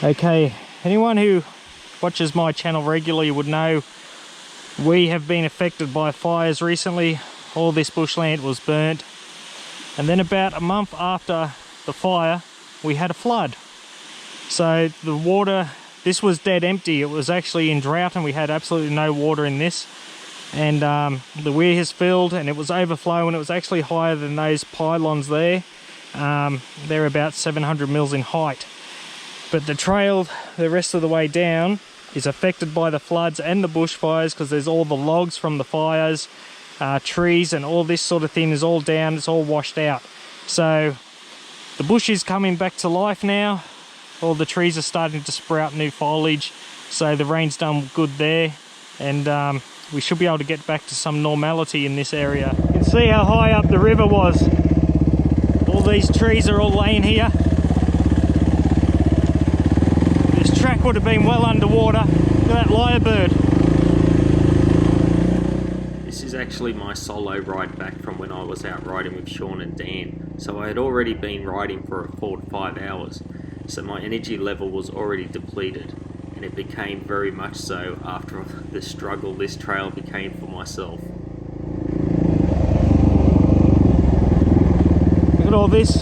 Okay, anyone who watches my channel regularly would know we have been affected by fires recently. All this bushland was burnt, and then about a month after the fire we had a flood. So the water, this was dead empty. It was actually in drought and we had absolutely no water in this, and the weir has filled and it was overflowing. It was actually higher than those pylons there. They're about 700 mils in height, but the trail the rest of the way down is affected by the floods and the bushfires, because there's all the logs from the fires, trees and all this sort of thing is all down, it's all washed out. So the bush is coming back to life now. All the trees are starting to sprout new foliage, so the rain's done good there, and we should be able to get back to some normality in this area. You can see how high up the river was. All these trees are all laying here. This track would have been well underwater. Look at that lyrebird. This is actually my solo ride back from when I was out riding with Sean and Dan. So I had already been riding for a 4 to 5 hours. So my energy level was already depleted, and it became very much so after the struggle this trail became for myself. Look at all this.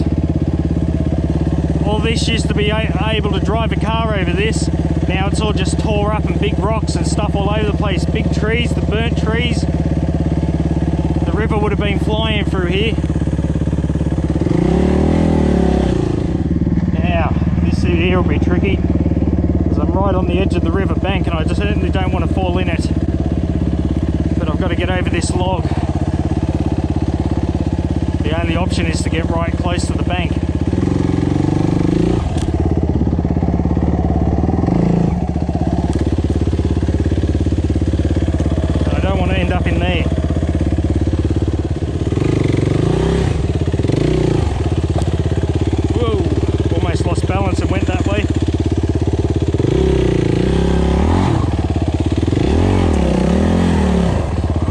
All this used to be able to drive a car over this. Now it's all just tore up and big rocks and stuff all over the place. Big trees, the burnt trees. The river would have been flying through here. Here will be tricky because I'm right on the edge of the river bank and I just certainly don't want to fall in it, but I've got to get over this log. The only option is to get right close to the bank. I don't want to end up in there. Lost balance and went that way.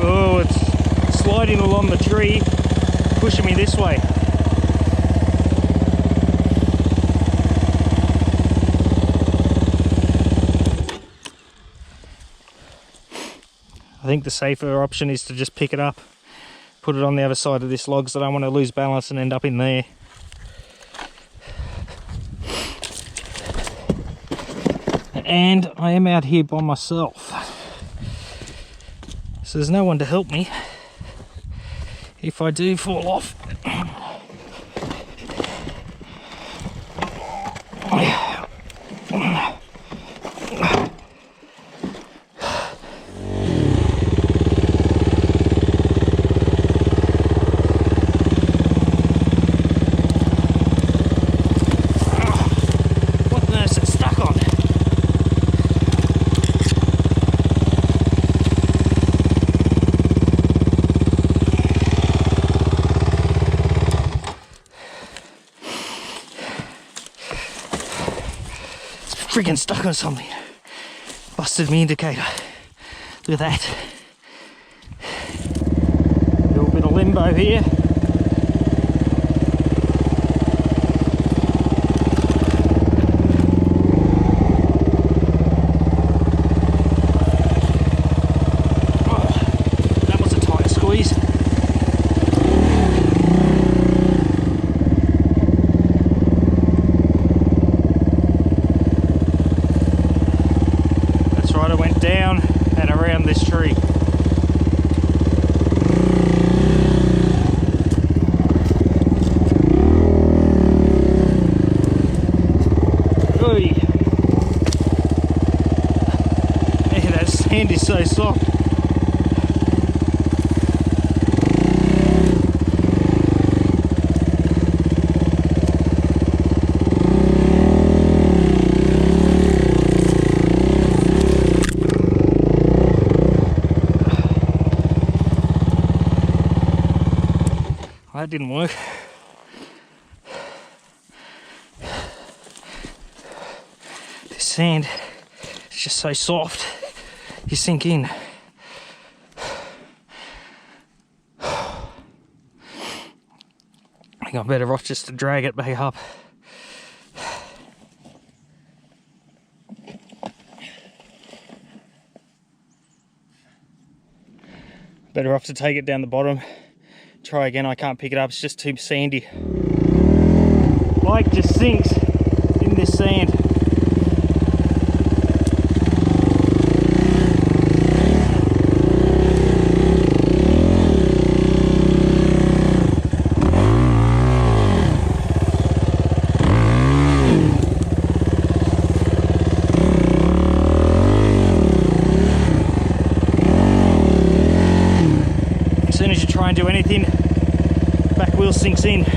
Oh, it's sliding along the tree, pushing me this way. I think the safer option is to just pick it up, put it on the other side of this log, so I don't want to lose balance and end up in there. And I am out here by myself, so there's no one to help me if I do fall off. Freaking stuck on something. Busted my indicator. Look at that. A little bit of limbo here. Oh, that was a tight squeeze. Down and around this tree. Oy. Man, that sand is so soft. That didn't work. This sand is just so soft, you sink in. I think I'm better off just to drag it back up. Better off to take it down the bottom. Try again, I can't pick it up, it's just too sandy. Bike just sinks in this sand. As soon as you try and do anything, back wheel sinks in. Look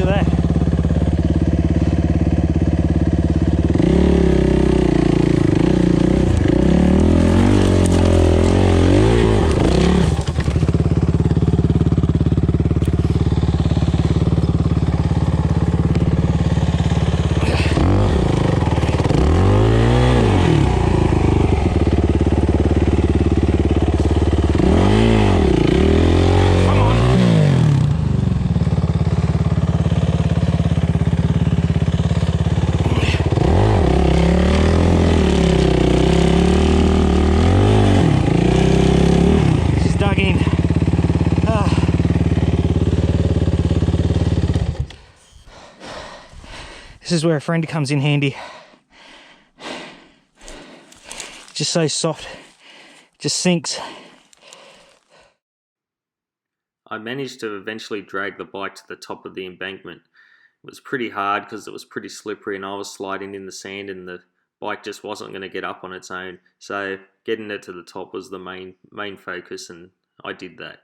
at that. This is where a friend comes in handy. Just so soft, just sinks. I managed to eventually drag the bike to the top of the embankment. It was pretty hard because it was pretty slippery and I was sliding in the sand and the bike just wasn't going to get up on its own. So getting it to the top was the main focus, and I did that.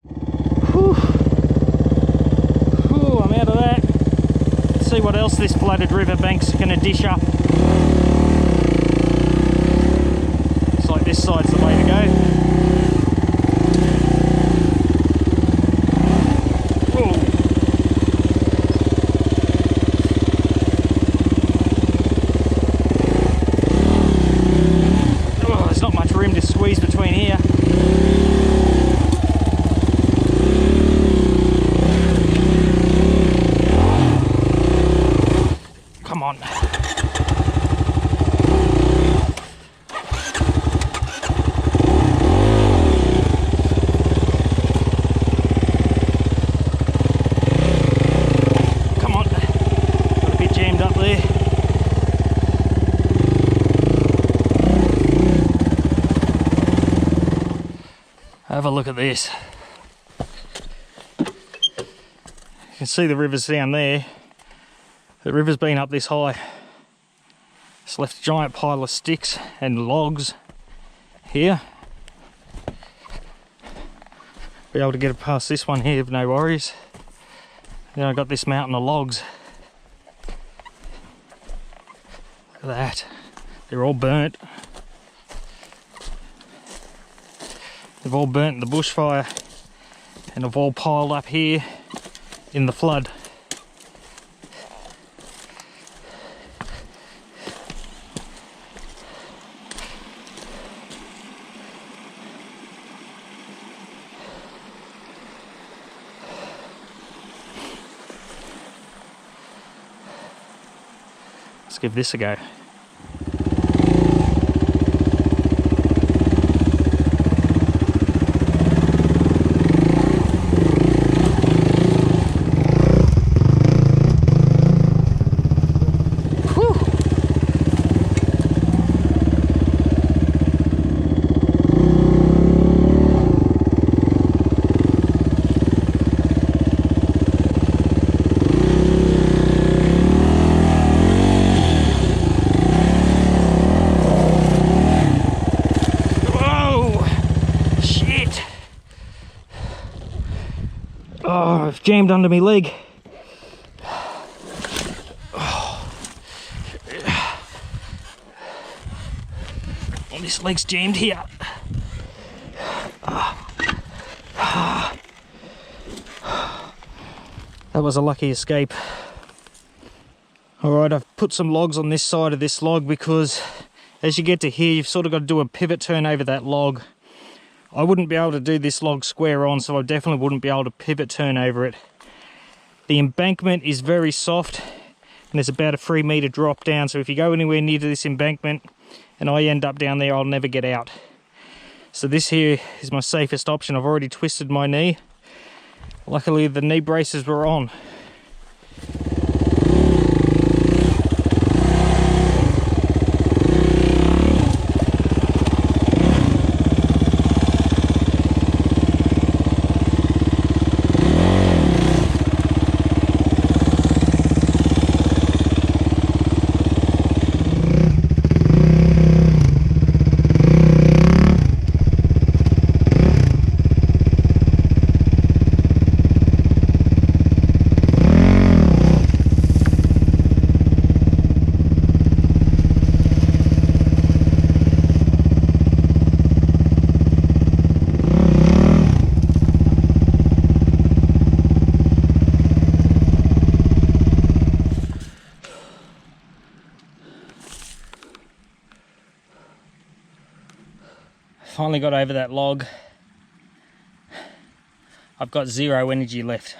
Whew. Whew, I'm out of that. Let's see what else this flooded riverbank's going to dish up. Looks like this side's the way to go. Squeeze between here. Come on. Come on. Got a bit jammed up there. Have a look at this. You can see the river's down there. The river's been up this high. It's left a giant pile of sticks and logs here. Be able to get it past this one here with no worries. Then I got this mountain of logs. Look at that. They're all burnt. They've all burnt in the bushfire and have all piled up here in the flood. Let's give this a go. Oh, I've jammed under my leg. Oh, this leg's jammed here. That was a lucky escape. Alright, I've put some logs on this side of this log because as you get to here, you've sort of got to do a pivot turn over that log. I wouldn't be able to do this log square on, so I definitely wouldn't be able to pivot turn over it. The embankment is very soft and there's about a 3 meter drop down, so if you go anywhere near to this embankment and I end up down there, I'll never get out. So this here is my safest option. I've already twisted my knee. Luckily the knee braces were on. Finally got over that log. I've got 0 energy left.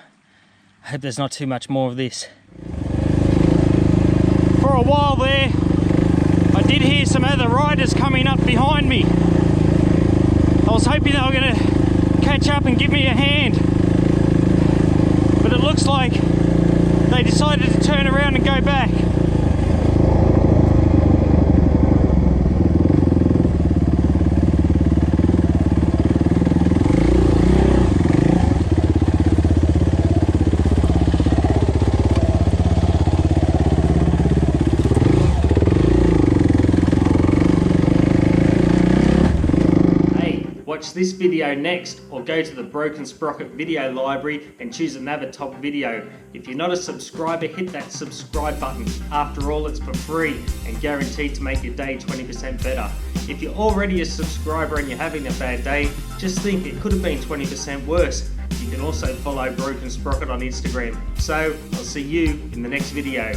I hope there's not too much more of this. For a while there, I did hear some other riders coming up behind me. I was hoping they were going to catch up and give me a hand. But it looks like they decided to turn around and go back. Watch this video next, or go to the Broken Sprocket video library and choose another top video. If you're not a subscriber, hit that subscribe button. After all, it's for free and guaranteed to make your day 20% better. If you're already a subscriber and you're having a bad day, just think it could have been 20% worse. You can also follow Broken Sprocket on Instagram. So, I'll see you in the next video.